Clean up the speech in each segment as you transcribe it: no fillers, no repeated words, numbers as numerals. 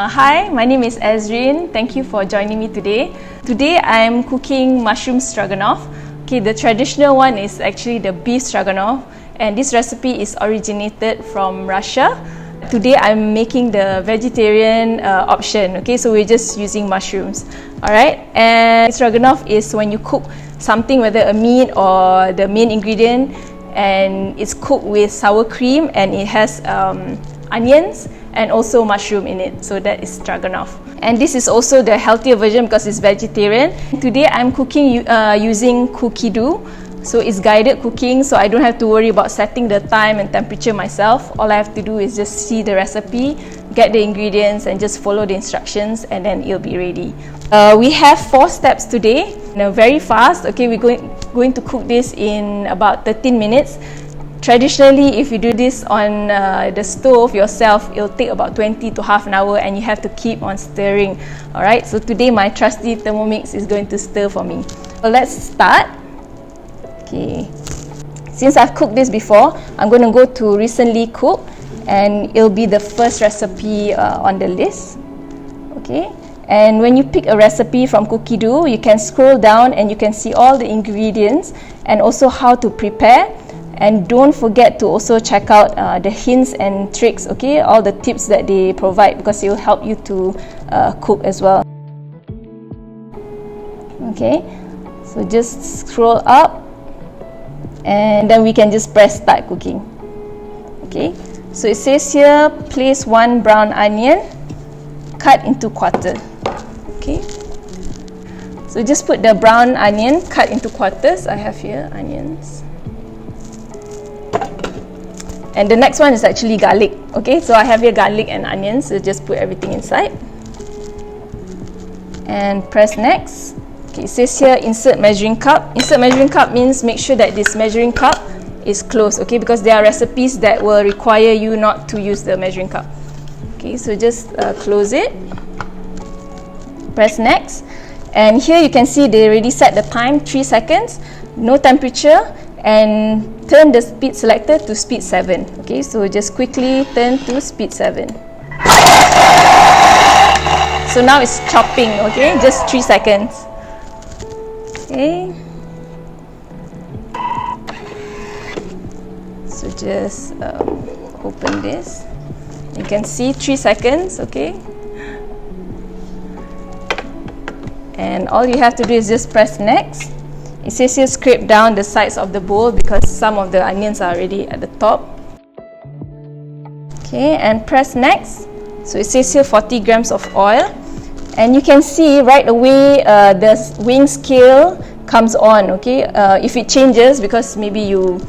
Hi, my name is Ezrin. Thank you for joining me today. Today I'm cooking mushroom stroganoff. Okay, the traditional one is actually the beef stroganoff, and this recipe is originated from Russia. Today I'm making the vegetarian option. Okay, so we're just using mushrooms. Alright, and stroganoff is when you cook something, whether a meat or the main ingredient, and it's cooked with sour cream, and it has onions and also mushroom in it, so that is stroganoff. And this is also the healthier version because it's vegetarian. Today I'm cooking using cookie dough, so it's guided cooking, so I don't have to worry about setting the time and temperature myself. All I have to do is just see the recipe, get the ingredients, and just follow the instructions, and then it'll be ready. We have 4 steps today. Very fast. Okay, we're going to cook this in about 13 minutes. Traditionally, if you do this on the stove yourself, it'll take about 20 to half an hour, and you have to keep on stirring. Alright, so today my trusty Thermomix is going to stir for me. So let's start. Okay, since I've cooked this before, I'm going to go to recently cooked, and it'll be the first recipe on the list. Okay, and when you pick a recipe from cookie dough, you can scroll down and you can see all the ingredients and also how to prepare. And don't forget to also check out the hints and tricks, okay, all the tips that they provide, because it will help you to cook as well. Okay, so just scroll up, and then we can just press start cooking. Okay, so it says here, place 1 brown onion, cut into quarter. Okay, so just put the brown onion cut into quarters. I have here onions. And the next one is actually garlic. Okay, so I have here garlic and onions, so just put everything inside. And press next. Okay, it says here insert measuring cup. Insert measuring cup means make sure that this measuring cup is closed, okay, because there are recipes that will require you not to use the measuring cup. Okay, so just close it. Press next. And here you can see they already set the time, 3 seconds, no temperature, and turn the speed selector to speed 7. Okay, so just quickly turn to speed 7. So now it's chopping, okay, just 3 seconds. Okay, so just open this. You can see 3 seconds, okay, and all you have to do is just press next. It says here scrape down the sides of the bowl because some of the onions are already at the top. Okay, and press next. So it says here 40 grams of oil, and you can see right away the weighing scale comes on. Okay, if it changes because maybe you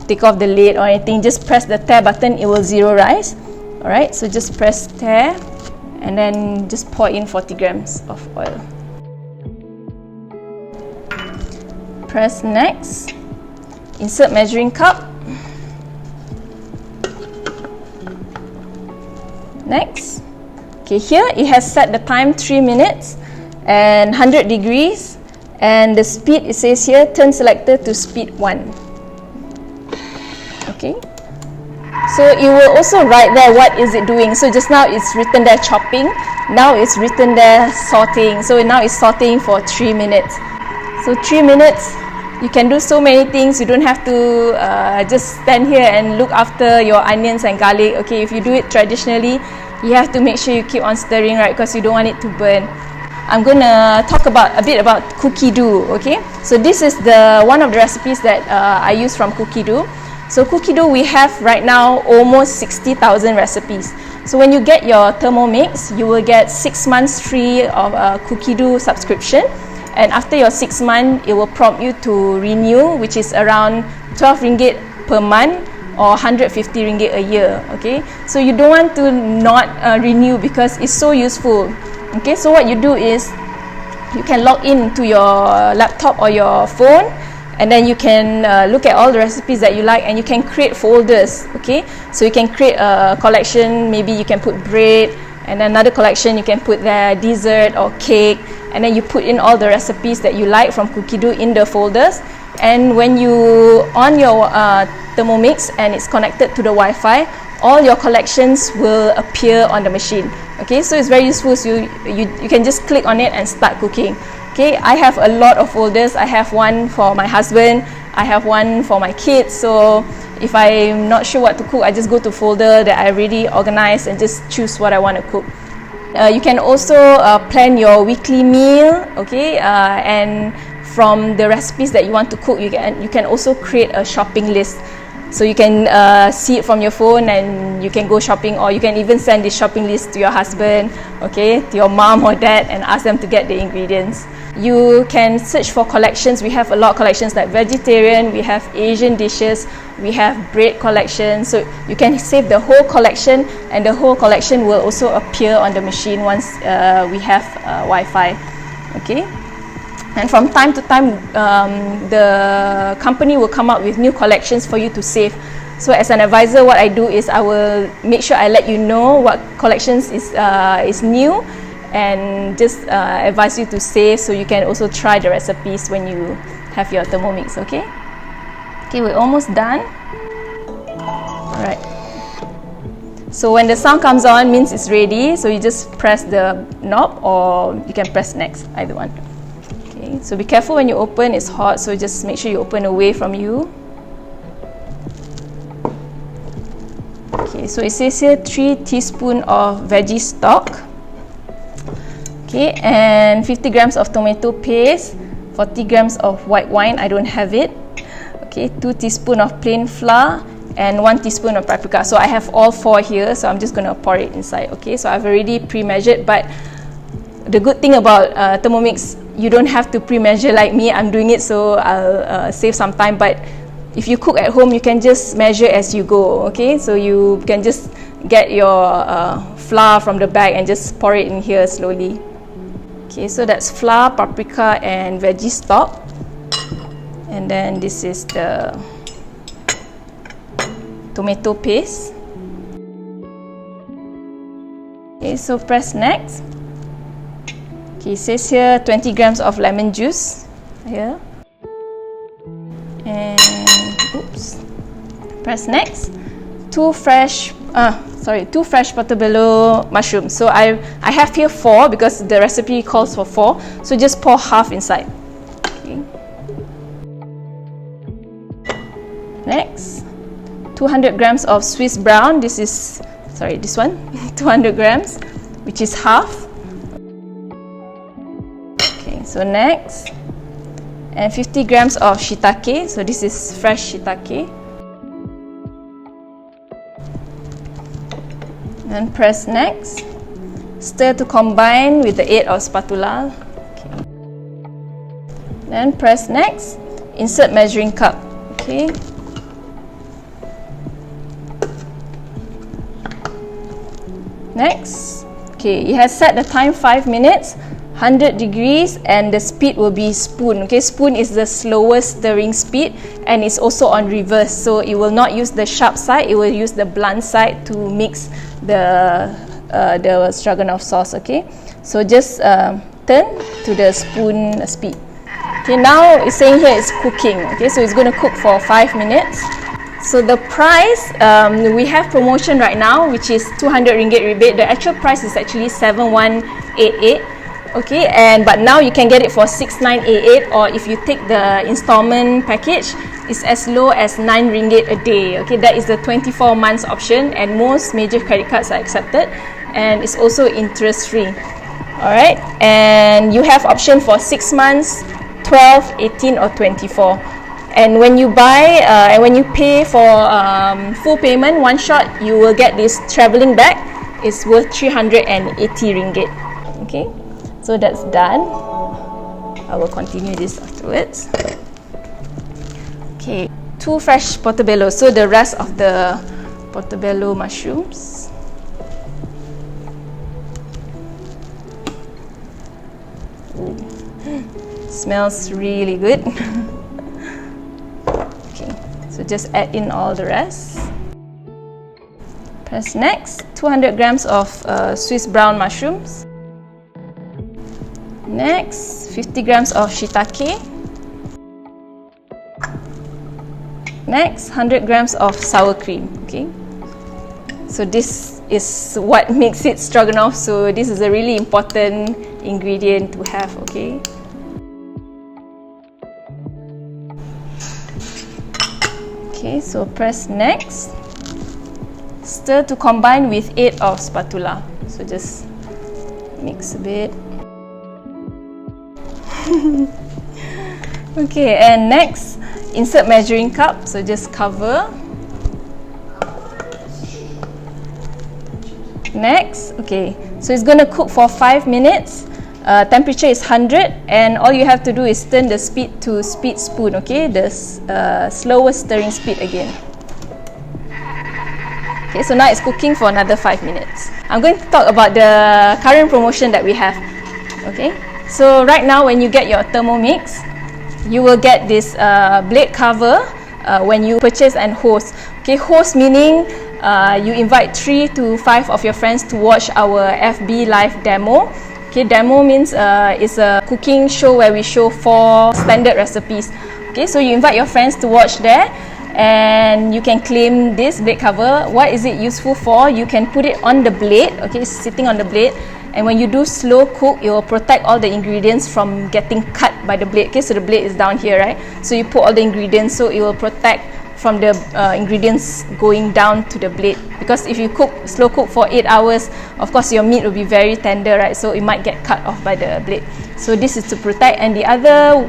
take off the lid or anything, just press the tare button, it will zero rise. Alright, so just press tare and then just pour in 40 grams of oil. Press next, insert measuring cup. Next. Okay, here it has set the time 3 minutes and 100 degrees, and the speed, it says here turn selector to speed 1. Okay, so it will also write there what is it doing. So just now it's written there chopping, now it's written there sautéing. So now it's sautéing for 3 minutes. So 3 minutes, you can do so many things. You don't have to just stand here and look after your onions and garlic. Okay, if you do it traditionally, you have to make sure you keep on stirring, right, because you don't want it to burn. I'm gonna talk a bit about cookie dough. Okay, so this is one of the recipes that I use from cookie dough. So cookie dough, we have right now almost 60,000 recipes. So when you get your Thermomix, you will get 6 months free of a cookie dough subscription. And after your 6 months, it will prompt you to renew, which is around 12 ringgit per month or 150 ringgit a year. Okay, so you don't want to not renew because it's so useful. Okay, so what you do is you can log in to your laptop or your phone, and then you can look at all the recipes that you like, and you can create folders. Okay, so you can create a collection. Maybe you can put bread, and another collection you can put there dessert or cake, and then you put in all the recipes that you like from cookie dough in the folders. And when you on your Thermomix and it's connected to the Wi-Fi, all your collections will appear on the machine. Okay, so it's very useful. So you can just click on it and start cooking. Okay, I have a lot of folders. I have one for my husband, I have one for my kids. So if I'm not sure what to cook, I just go to folder that I already organized and just choose what I want to cook. You can also plan your weekly meal, okay, and from the recipes that you want to cook, you can also create a shopping list. So you can see it from your phone and you can go shopping, or you can even send this shopping list to your husband, okay, to your mom or dad, and ask them to get the ingredients. You can search for collections. We have a lot of collections like vegetarian, we have Asian dishes, we have bread collection. So you can save the whole collection, and the whole collection will also appear on the machine once we have Wi-Fi, okay. And from time to time, the company will come up with new collections for you to save. So as an advisor, what I do is I will make sure I let you know what collections is new, and just advise you to save, so you can also try the recipes when you have your Thermomix, okay? Okay, we're almost done. Alright. So when the sound comes on, means it's ready. So you just press the knob, or you can press next, either one. Okay, so be careful when you open, it's hot, so just make sure you open away from you. Okay, so it says here 3 teaspoons of veggie stock. Okay, and 50 grams of tomato paste, 40 grams of white wine, I don't have it. Okay, 2 teaspoons of plain flour, and 1 teaspoon of paprika. So I have all 4 here, so I'm just going to pour it inside. Okay, so I've already pre-measured, but the good thing about Thermomix, you don't have to pre-measure like me. I'm doing it, so I'll save some time. But if you cook at home, you can just measure as you go, okay? So you can just get your flour from the bag and just pour it in here slowly. Okay, so that's flour, paprika, and veggie stock. And then this is the tomato paste. Okay, so press next. Okay, it says here 20 grams of lemon juice here. And oops. Press next. 2 fresh portobello mushrooms. So I have here 4 because the recipe calls for 4. So just pour half inside. Okay. Next, 200 grams of Swiss brown. This one, 200 grams, which is half. Okay, so next, and 50 grams of shiitake. So this is fresh shiitake. Then press next. Stir to combine with the aid of spatula. Okay. Then press next. Insert measuring cup. Okay. Next, okay, it has set the time 5 minutes, 100 degrees, and the speed will be spoon. Okay, spoon is the slowest stirring speed, and it's also on reverse, so it will not use the sharp side, it will use the blunt side to mix the stroganoff sauce. Okay, so just turn to the spoon speed. Okay, now it's saying here it's cooking. Okay, so it's going to cook for 5 minutes. So the price, we have promotion right now, which is 200 ringgit rebate. The actual price is actually 7188. Okay, but now you can get it for 6988, or if you take the installment package, it's as low as 9 ringgit a day. Okay, that is the 24 months option, and most major credit cards are accepted, and it's also interest free. Alright, and you have option for 6 months, 12, 18, or 24. And when you buy and when you pay for full payment, one shot, you will get this travelling bag. It's worth 380 ringgit. Okay, so that's done. I will continue this afterwards. Okay, 2 fresh portobello. So the rest of the portobello mushrooms. Ooh. Smells really good. So just add in all the rest. Press next. 200 grams of Swiss brown mushrooms. Next, 50 grams of shiitake. Next, 100 grams of sour cream. Okay. So this is what makes it stroganoff. So this is a really important ingredient to have, okay? Okay, so press next. Stir to combine with aid of spatula. So just mix a bit. Okay, and next, insert measuring cup. So just cover. Next, okay, so it's going to cook for 5 minutes. Temperature is 100, and all you have to do is turn the speed to speed spoon, okay, the slowest stirring speed again. Okay, so now it's cooking for another 5 minutes. I'm going to talk about the current promotion that we have. Okay, so right now when you get your Thermomix, you will get this blade cover when you purchase and host. Okay, host meaning you invite 3 to 5 of your friends to watch our FB live demo. Okay, demo means it's a cooking show where we show 4 standard recipes. Okay, so you invite your friends to watch there, and you can claim this blade cover. What is it useful for? You can put it on the blade. Okay, it's sitting on the blade, and when you do slow cook, it will protect all the ingredients from getting cut by the blade. Okay, so the blade is down here, right? So you put all the ingredients, so it will protect from the ingredients going down to the blade. Because if you slow cook for 8 hours, of course your meat will be very tender, right? So it might get cut off by the blade. So this is to protect. And the other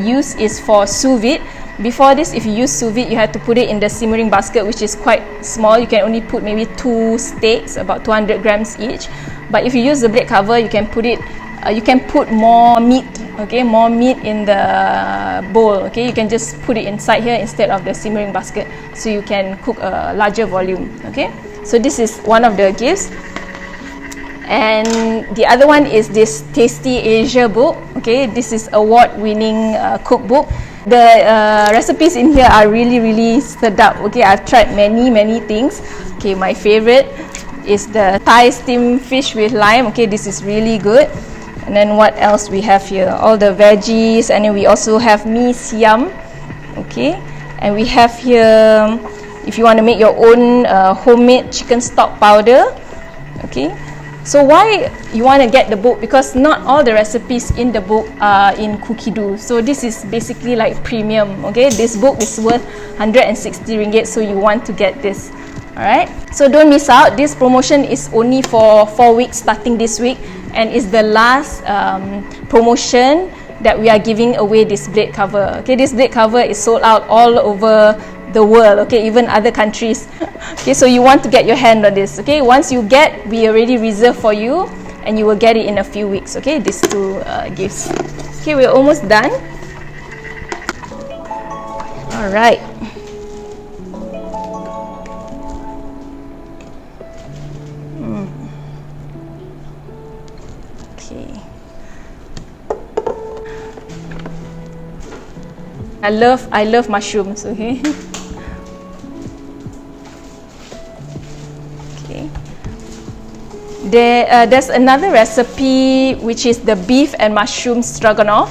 use is for sous vide. Before this, if you use sous vide, you have to put it in the simmering basket, which is quite small. You can only put maybe 2 steaks, about 200 grams each. But if you use the blade cover, you can put it. You can put more meat. Okay, more meat in the bowl. Okay, you can just put it inside here instead of the simmering basket, so you can cook a larger volume. Okay, so this is one of the gifts. And the other one is this Tasty Asia book. Okay, this is award-winning cookbook. The recipes in here are really sedap. Okay, I've tried many things. Okay, my favorite is the Thai steamed fish with lime. Okay, this is really good. And then what else we have here? All the veggies, and then we also have mee siam. Okay, and we have here, if you want to make your own homemade chicken stock powder. Okay, so why you want to get the book? Because not all the recipes in the book are in Cookidoo. So this is basically like premium. Okay, this book is worth 160 ringgit, so you want to get this. Alright, so don't miss out. This promotion is only for 4 weeks starting this week, and is the last promotion that we are giving away this blade cover. Okay, this blade cover is sold out all over the world. Okay, even other countries. Okay, so you want to get your hand on this. Okay, once you get, we already reserved for you, and you will get it in a few weeks. Okay, these 2 gifts. Okay, we're almost done. Alright. I love mushrooms. Okay. Okay. There's another recipe which is the beef and mushroom stroganoff,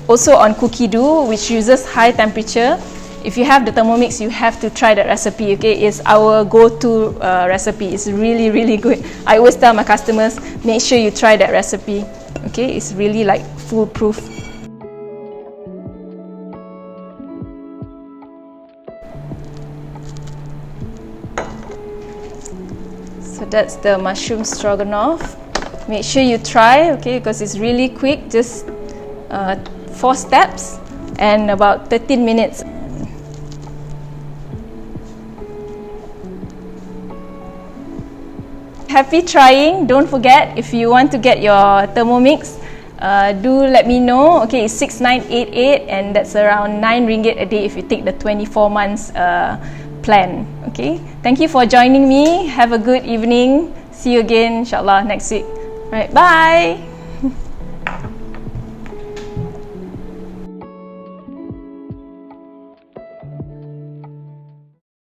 also on Cookidoo, which uses high temperature. If you have the Thermomix, you have to try that recipe. Okay, it's our go-to recipe. It's really good. I always tell my customers, make sure you try that recipe. Okay, it's really like foolproof. So that's the mushroom stroganoff. Make sure you try, okay, because it's really quick. Just 4 steps and about 13 minutes. Happy trying. Don't forget, if you want to get your Thermomix, do let me know. Okay, it's 6988, and that's around 9 ringgit a day if you take the 24 months plan. Okay, thank you for joining me. Have a good evening. See you again, inshallah, next week. Alright, bye.